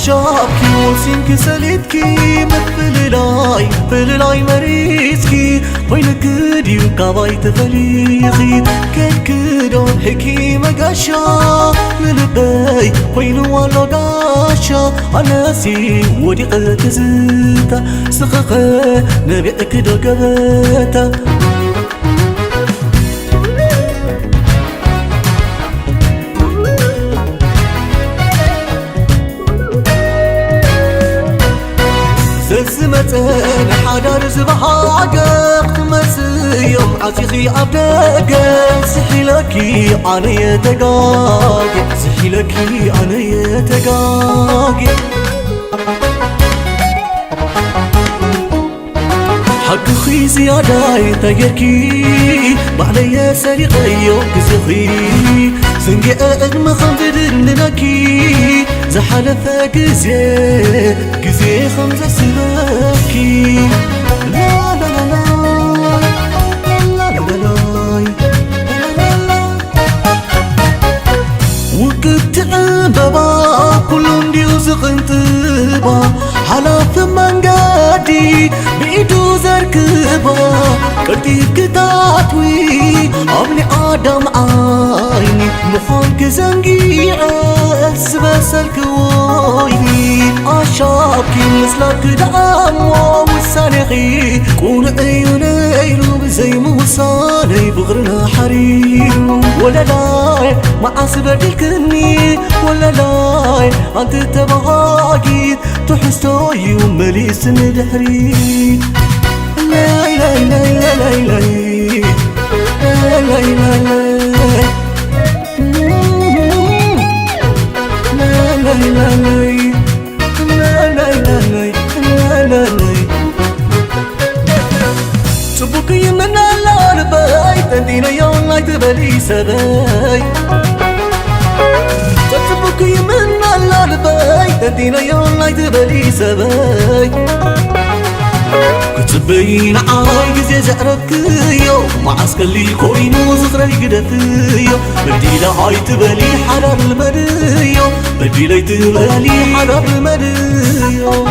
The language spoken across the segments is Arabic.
عشاقي وسينك سليتكي مثل لاي مريسكي وين كدي وكاواي تفريخي كان كدو حكي مقاشا للبي وين والو قاشا أناسي ودي قتزتا سخخة نبيعك دو قبتا زمتن حدار زبها عقق مسيوم عزيزي عبدك سحيلكي أنا يتقاق سحيلكي أنا يتقاق حق خي زيادة يتقركي بعلي سريقي وكزخي سنقاء مخمدد لنكي زحلف كزي خمسة سباكي لا لا لا لا لا لا لا وقت عبابا كلهم ديوزق انتبا حلاف من قادي بيدو زركبا كرتيب كتاتوي ابني آدم عيني مخانك زنقي أسبسلك ويني عشاقي مثلك دعم وسانخي كون عيوني زي موساني بغرنا حريم ولا لاي مع سبرتكني ولا لاي أنت تبغاقي تحسوي وملي سن دحري لاي لاي لاي لاي لاي لاي لاي لاي تبكي من البيت تدينا يوم لا تبلي سباي تبكي من البيت تدينا يوم لا تبلي سباي كتبين عاي زي زعرك يو معسكر لي كوينو زغري قدت يو بدي لا عاي تبلي حرر المديو بدي لا تبلي حرر المديو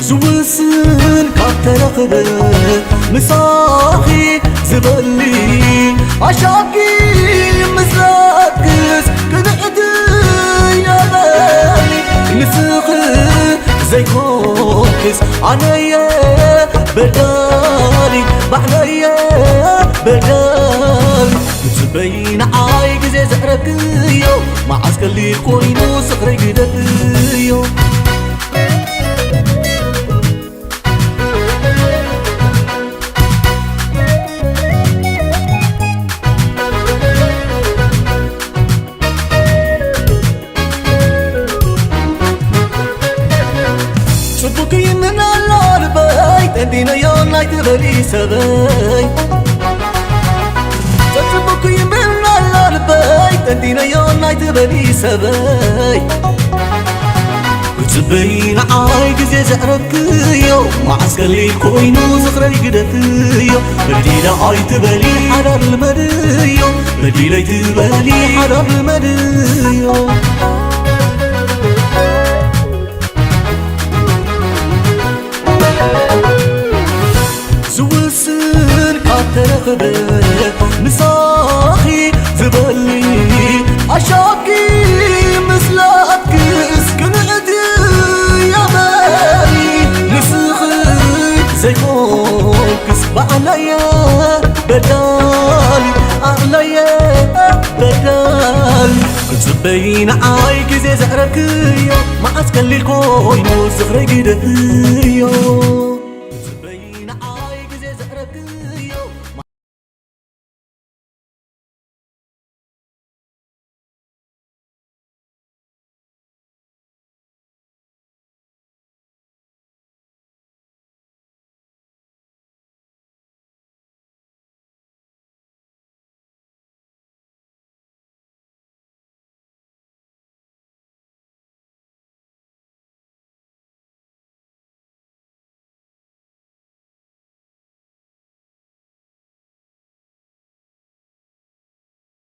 زوسن كاترقبه مساخي زبلي عشاقي مساكس زي كوكس عنايا بدالي بعنايا بدالي تبين عايق زي زهرك يو معسكر لي كوينو صخري قدك يو تبكي من البيت تدينا يوم لا تبلي سباي تبكي من البيت تدينا يوم لا تبلي سباي وتبين عايق زي زهرك يو معسكر لي كوينو زغري قدت يو بدي لا عاي تبلي حرر المديو بدي لا تبلي حرر المديو زوسن كاترقبه مساخي زبلي عشاقي مثلك اسكن عدي يا بالي نسخي زي كوكس بعليا بدالي عليا بدالي تبين عايق زي زهرك يو معسكر لي كوينو صخري قدت يو